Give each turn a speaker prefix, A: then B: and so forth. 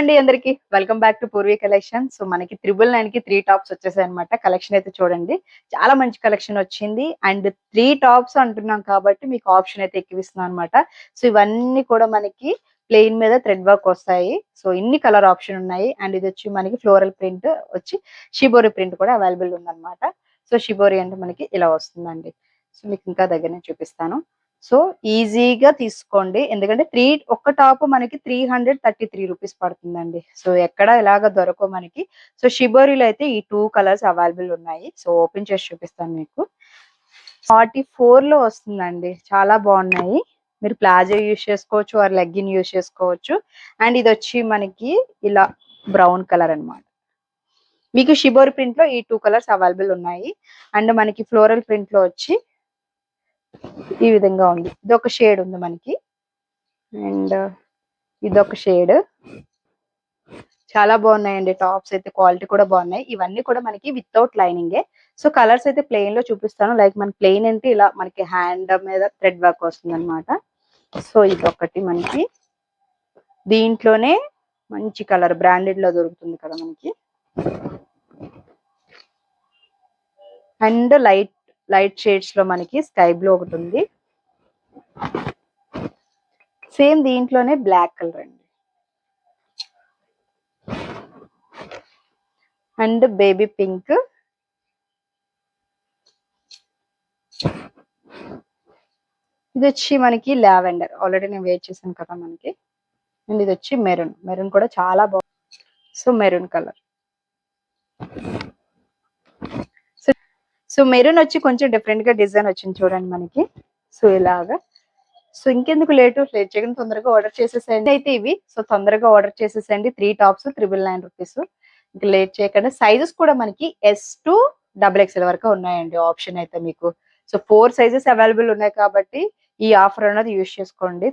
A: అండి అందరికి welcome back to Purvi collection. So మనకి 999 కి 3 టాప్స్ వచ్చేసాయి అనమాట. కలెక్షన్ అయితే చూడండి, చాలా మంచి కలెక్షన్ వచ్చింది. అండ్ 3 టాప్స్ అంటున్నాం కాబట్టి మీకు ఆప్షన్ అయితే ఎక్కువిస్తున్నాం అనమాట. సో ఇవన్నీ కూడా మనకి ప్లెయిన్ మీద థ్రెడ్ వర్క్ వస్తాయి. సో ఇన్ని కలర్ ఆప్షన్ ఉన్నాయి. అండ్ ఇది వచ్చి మనకి ఫ్లోరల్ ప్రింట్ వచ్చి షిబోరి ప్రింట్ కూడా అవైలబుల్ ఉందన్నమాట. సో షిబోరి అంటే మనకి ఇలా వస్తుందండి. సో మీకు ఇంకా దగ్గరనే చూపిస్తాను. సో ఈజీగా తీసుకోండి, ఎందుకంటే ఒక్క టాప్ మనకి 333 రూపీస్ పడుతుందండి. సో ఎక్కడ ఇలాగ దొరకవు మనకి. సో షిబోరిలో అయితే ఈ 2 కలర్స్ అవైలబుల్ ఉన్నాయి. సో ఓపెన్ చేసి చూపిస్తాను మీకు. 44 లో వస్తుందండి, చాలా బాగున్నాయి. మీరు ప్లాజో యూజ్ చేసుకోవచ్చు ఆర్ లెగ్గిన్ యూజ్ చేసుకోవచ్చు. అండ్ ఇది వచ్చి మనకి ఇలా బ్రౌన్ కలర్ అన్నమాట. మీకు షిబోరి ప్రింట్ లో ఈ 2 కలర్స్ అవైలబుల్ ఉన్నాయి. అండ్ మనకి ఫ్లోరల్ ప్రింట్ లో వచ్చి ఈ విధంగా ఉంది. ఇదొక షేడ్ ఉంది మనకి. అండ్ ఇదొక షేడ్. చాలా బాగున్నాయండి టాప్స్ అయితే, క్వాలిటీ కూడా బాగున్నాయి. ఇవన్నీ కూడా మనకి వితౌట్ లైనింగే. సో కలర్స్ అయితే ప్లెయిన్ లో చూపిస్తాను. లైక్ మనకి ప్లెయిన్ అంటే ఇలా మనకి హ్యాండ్ మీద థ్రెడ్ వర్క్ వస్తుంది అనమాట. సో ఇదొకటి మనకి దీంట్లోనే మంచి కలర్ బ్రాండెడ్ లో దొరుకుతుంది కదా మనకి. అండ్ లైట్ షేడ్స్ లో మనకి స్కై బ్లూ ఒకటి ఉంది. సేమ్ దీంట్లోనే బ్లాక్ కలర్ అండి. And baby pink. ఇది వచ్చి మనకి లావెండర్, ఆల్రెడీ నేను వేర్ చేశాను కదా మనకి. అండ్ ఇది వచ్చి మెరూన్ కూడా చాలా బాగుంది. So maroon colour. So maroon వచ్చి కొంచెం డిఫరెంట్ గా డిజైన్ వచ్చింది చూడండి మనకి. సో ఇలాగా. సో ఇంకెందుకు లేట్ చేయకుండా తొందరగా ఆర్డర్ చేసేసేయండి అయితే ఇవి. సో తొందరగా ఆర్డర్ చేసేసేయండి. 3 టాప్స్ 999 రూపీస్. ఇంకా లేట్ చేయకుండా సైజెస్ కూడా మనకి S to XXL వరకు ఉన్నాయండి ఆప్షన్ అయితే మీకు. సో 4 సైజెస్ అవైలబుల్ ఉన్నాయి కాబట్టి ఈ ఆఫర్ అనేది యూజ్ చేసుకోండి.